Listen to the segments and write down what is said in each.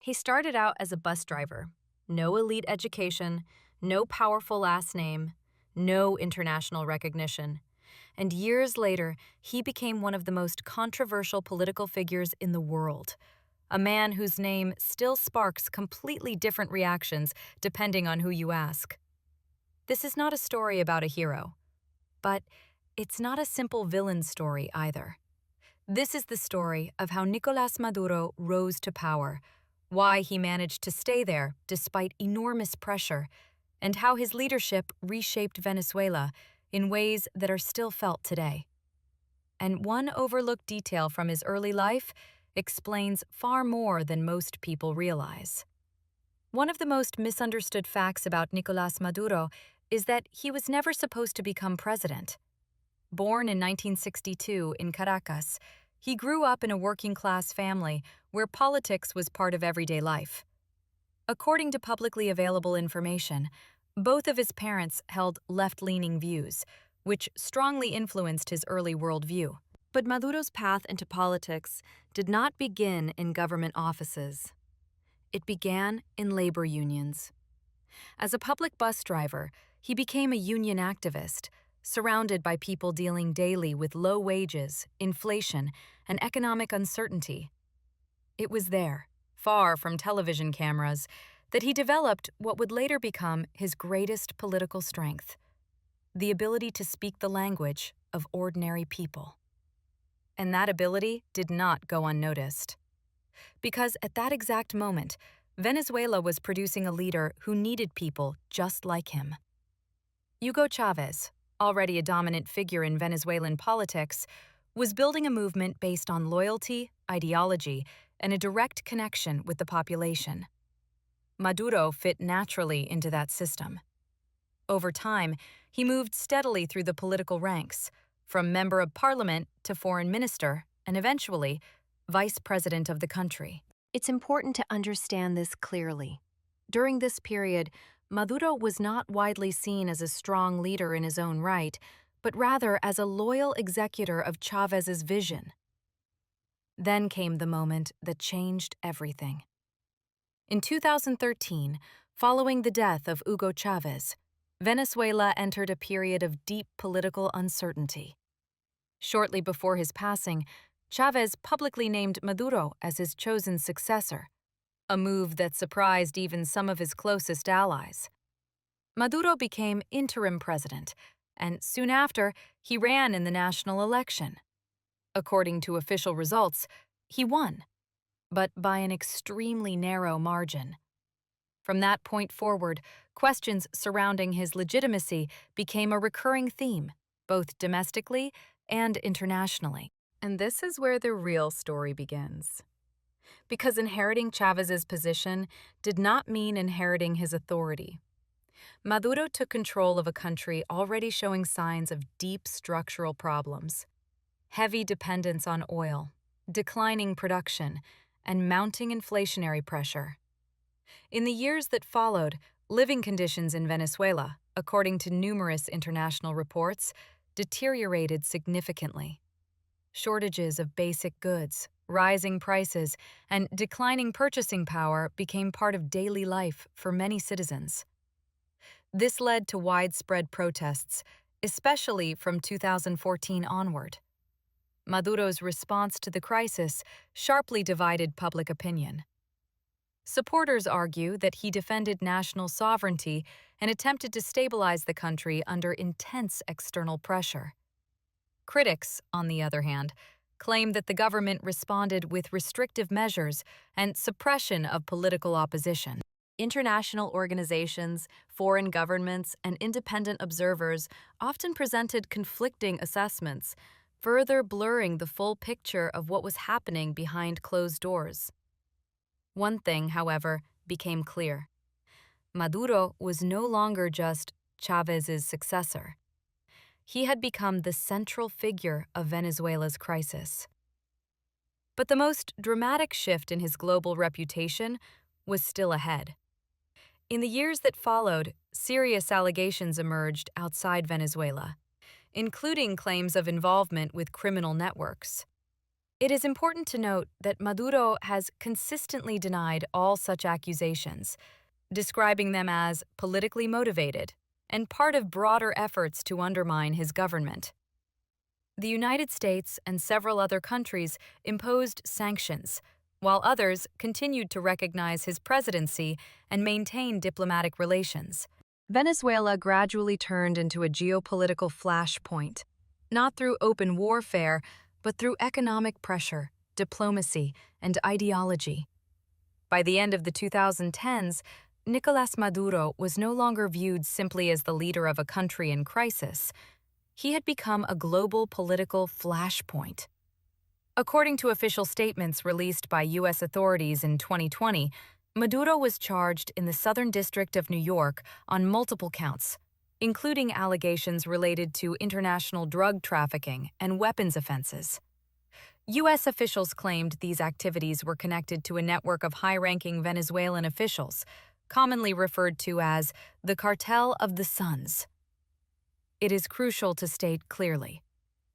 He started out as a bus driver. No elite education, no powerful last name, no international recognition. And years later, he became one of the most controversial political figures in the world. A man whose name still sparks completely different reactions depending on who you ask. This is not a story about a hero, but it's not a simple villain story either. This is the story of how Nicolás Maduro rose to power, why he managed to stay there despite enormous pressure, and how his leadership reshaped Venezuela in ways that are still felt today. And one overlooked detail from his early life explains far more than most people realize. One of the most misunderstood facts about Nicolás Maduro is that he was never supposed to become president. Born in 1962 in Caracas, he grew up in a working-class family where politics was part of everyday life. According to publicly available information, both of his parents held left-leaning views, which strongly influenced his early worldview. But Maduro's path into politics did not begin in government offices. It began in labor unions. As a public bus driver, he became a union activist, surrounded by people dealing daily with low wages, inflation, and economic uncertainty. It was there, far from television cameras, that he developed what would later become his greatest political strength: the ability to speak the language of ordinary people. And that ability did not go unnoticed. Because at that exact moment, Venezuela was producing a leader who needed people just like him. Hugo Chavez, already a dominant figure in Venezuelan politics, was building a movement based on loyalty, ideology, and a direct connection with the population. Maduro fit naturally into that system. Over time, he moved steadily through the political ranks, from member of parliament to foreign minister, and eventually, vice president of the country. It's important to understand this clearly. During this period, Maduro was not widely seen as a strong leader in his own right, but rather as a loyal executor of Chavez's vision. Then came the moment that changed everything. In 2013, following the death of Hugo Chavez, Venezuela entered a period of deep political uncertainty. Shortly before his passing, Chavez publicly named Maduro as his chosen successor, a move that surprised even some of his closest allies. Maduro became interim president, and soon after, he ran in the national election. According to official results, he won, but by an extremely narrow margin. From that point forward, questions surrounding his legitimacy became a recurring theme, both domestically and internationally. And this is where the real story begins. Because inheriting Chavez's position did not mean inheriting his authority. Maduro took control of a country already showing signs of deep structural problems: heavy dependence on oil, declining production, and mounting inflationary pressure. In the years that followed, living conditions in Venezuela, according to numerous international reports, deteriorated significantly. Shortages of basic goods, rising prices, and declining purchasing power became part of daily life for many citizens. This led to widespread protests, especially from 2014 onward. Maduro's response to the crisis sharply divided public opinion. Supporters argue that he defended national sovereignty and attempted to stabilize the country under intense external pressure. Critics, on the other hand, claim that the government responded with restrictive measures and suppression of political opposition. International organizations, foreign governments, and independent observers often presented conflicting assessments, further blurring the full picture of what was happening behind closed doors. One thing, however, became clear. Maduro was no longer just Chavez's successor. He had become the central figure of Venezuela's crisis. But the most dramatic shift in his global reputation was still ahead. In the years that followed, serious allegations emerged outside Venezuela, including claims of involvement with criminal networks. It is important to note that Maduro has consistently denied all such accusations, describing them as politically motivated and part of broader efforts to undermine his government. The United States and several other countries imposed sanctions, while others continued to recognize his presidency and maintain diplomatic relations. Venezuela gradually turned into a geopolitical flashpoint, not through open warfare, but through economic pressure, diplomacy, and ideology. By the end of the 2010s, Nicolás Maduro was no longer viewed simply as the leader of a country in crisis. He had become a global political flashpoint. According to official statements released by U.S. authorities in 2020, Maduro was charged in the Southern District of New York on multiple counts, including allegations related to international drug trafficking and weapons offenses. U.S. officials claimed these activities were connected to a network of high-ranking Venezuelan officials, commonly referred to as the Cartel of the Suns. It is crucial to state clearly,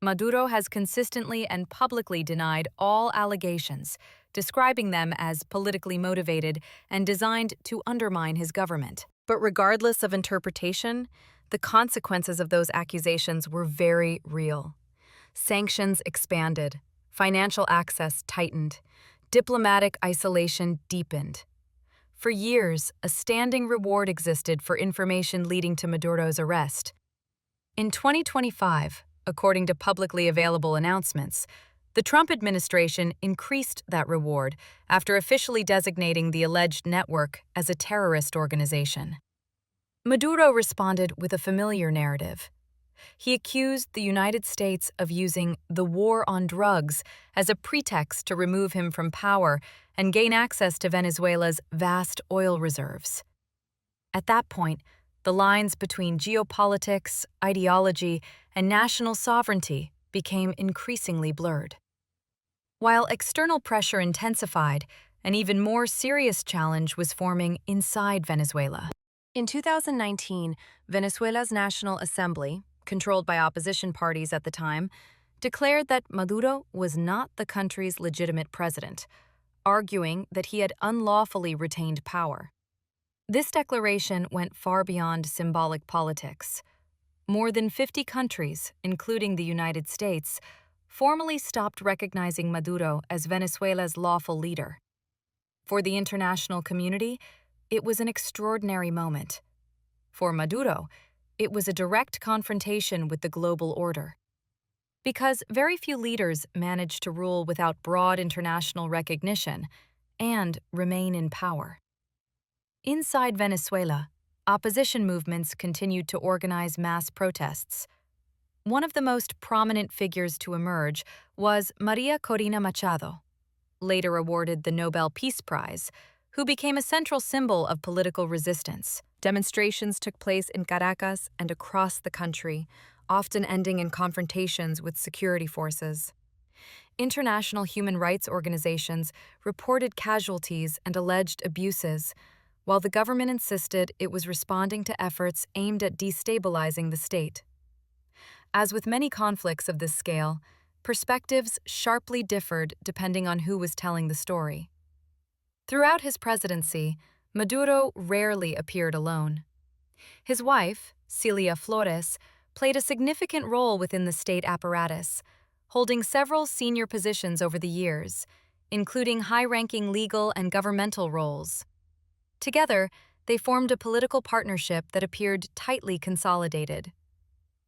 Maduro has consistently and publicly denied all allegations, describing them as politically motivated and designed to undermine his government. But regardless of interpretation, the consequences of those accusations were very real. Sanctions expanded, financial access tightened, diplomatic isolation deepened. For years, a standing reward existed for information leading to Maduro's arrest. In 2025, according to publicly available announcements, the Trump administration increased that reward after officially designating the alleged network as a terrorist organization. Maduro responded with a familiar narrative. He accused the United States of using the war on drugs as a pretext to remove him from power and gain access to Venezuela's vast oil reserves. At that point, the lines between geopolitics, ideology, and national sovereignty became increasingly blurred. While external pressure intensified, an even more serious challenge was forming inside Venezuela. In 2019, Venezuela's National Assembly, controlled by opposition parties at the time, declared that Maduro was not the country's legitimate president, arguing that he had unlawfully retained power. This declaration went far beyond symbolic politics. More than 50 countries, including the United States, formally stopped recognizing Maduro as Venezuela's lawful leader. For the international community, it was an extraordinary moment. For Maduro, it was a direct confrontation with the global order. Because very few leaders managed to rule without broad international recognition and remain in power. Inside Venezuela, opposition movements continued to organize mass protests. One of the most prominent figures to emerge was Maria Corina Machado, later awarded the Nobel Peace Prize, who became a central symbol of political resistance. Demonstrations took place in Caracas and across the country, often ending in confrontations with security forces. International human rights organizations reported casualties and alleged abuses, while the government insisted it was responding to efforts aimed at destabilizing the state. As with many conflicts of this scale, perspectives sharply differed depending on who was telling the story. Throughout his presidency, Maduro rarely appeared alone. His wife, Celia Flores, played a significant role within the state apparatus, holding several senior positions over the years, including high-ranking legal and governmental roles. Together, they formed a political partnership that appeared tightly consolidated.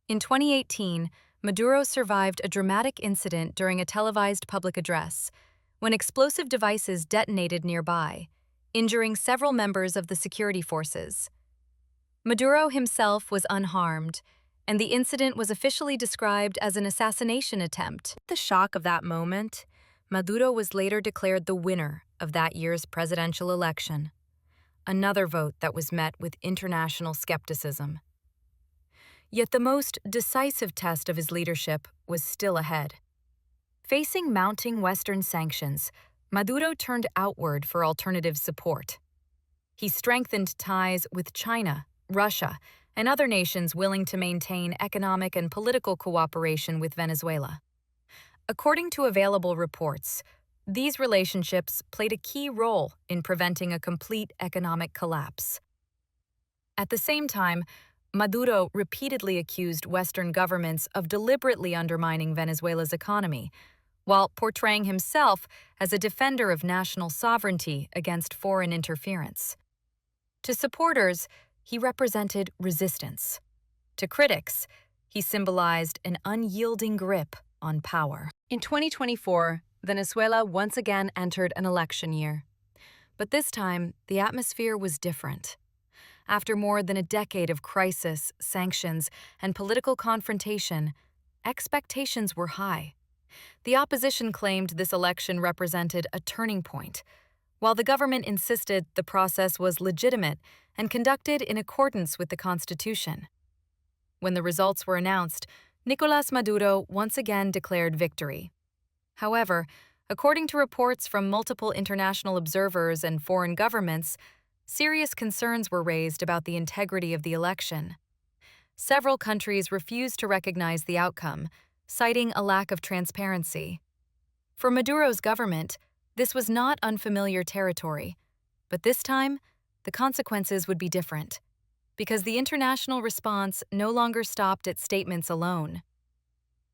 In 2018, Maduro survived a dramatic incident during a televised public address, when explosive devices detonated nearby, injuring several members of the security forces. Maduro himself was unharmed, and the incident was officially described as an assassination attempt. The shock of that moment, Maduro was later declared the winner of that year's presidential election, another vote that was met with international skepticism. Yet the most decisive test of his leadership was still ahead. Facing mounting Western sanctions, Maduro turned outward for alternative support. He strengthened ties with China, Russia, and other nations willing to maintain economic and political cooperation with Venezuela. According to available reports, these relationships played a key role in preventing a complete economic collapse. At the same time, Maduro repeatedly accused Western governments of deliberately undermining Venezuela's economy, while portraying himself as a defender of national sovereignty against foreign interference. To supporters, he represented resistance. To critics, he symbolized an unyielding grip on power. In 2024, Venezuela once again entered an election year. But this time, the atmosphere was different. After more than a decade of crisis, sanctions, and political confrontation, expectations were high. The opposition claimed this election represented a turning point, while the government insisted the process was legitimate and conducted in accordance with the Constitution. When the results were announced, Nicolás Maduro once again declared victory. However, according to reports from multiple international observers and foreign governments, serious concerns were raised about the integrity of the election. Several countries refused to recognize the outcome, citing a lack of transparency. For Maduro's government, this was not unfamiliar territory, but this time, the consequences would be different, because the international response no longer stopped at statements alone.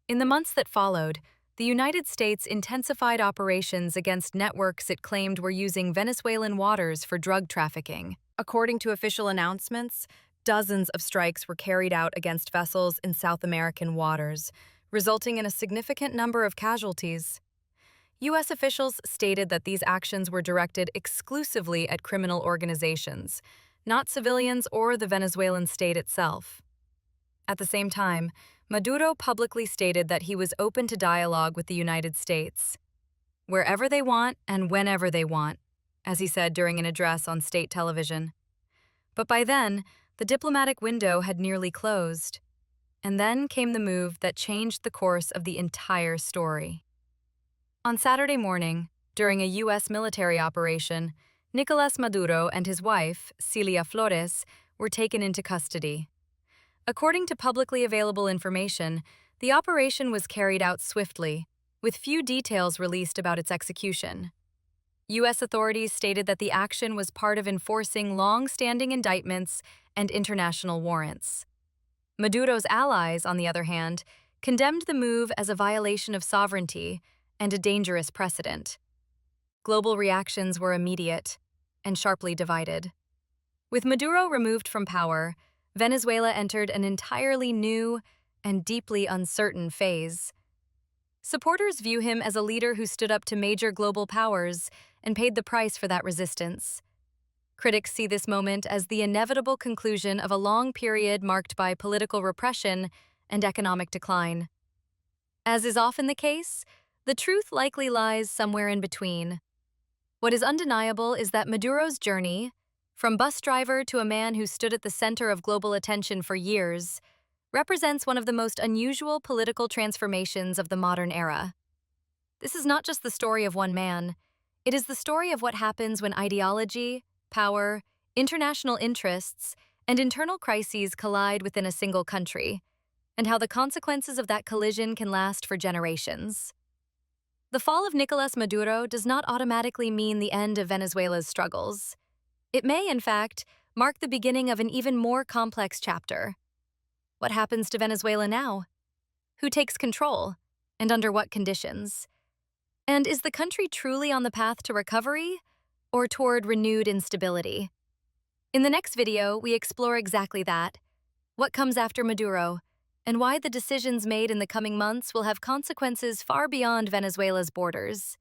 In the months that followed, the United States intensified operations against networks it claimed were using Venezuelan waters for drug trafficking. According to official announcements, dozens of strikes were carried out against vessels in South American waters, resulting in a significant number of casualties. U.S. officials stated that these actions were directed exclusively at criminal organizations, not civilians or the Venezuelan state itself. At the same time, Maduro publicly stated that he was open to dialogue with the United States, wherever they want and whenever they want, as he said during an address on state television. But by then, the diplomatic window had nearly closed. And then came the move that changed the course of the entire story. On Saturday morning, during a U.S. military operation, Nicolás Maduro and his wife, Celia Flores, were taken into custody. According to publicly available information, the operation was carried out swiftly, with few details released about its execution. U.S. authorities stated that the action was part of enforcing long-standing indictments and international warrants. Maduro's allies, on the other hand, condemned the move as a violation of sovereignty and a dangerous precedent. Global reactions were immediate and sharply divided. With Maduro removed from power, Venezuela entered an entirely new and deeply uncertain phase. Supporters view him as a leader who stood up to major global powers and paid the price for that resistance. Critics see this moment as the inevitable conclusion of a long period marked by political repression and economic decline. As is often the case, the truth likely lies somewhere in between. What is undeniable is that Maduro's journey, from bus driver to a man who stood at the center of global attention for years, represents one of the most unusual political transformations of the modern era. This is not just the story of one man. It is the story of what happens when ideology, power, international interests, and internal crises collide within a single country, and how the consequences of that collision can last for generations. The fall of Nicolás Maduro does not automatically mean the end of Venezuela's struggles. It may, in fact, mark the beginning of an even more complex chapter. What happens to Venezuela now? Who takes control, and under what conditions? And is the country truly on the path to recovery, or toward renewed instability? In the next video, we explore exactly that: what comes after Maduro, and why the decisions made in the coming months will have consequences far beyond Venezuela's borders.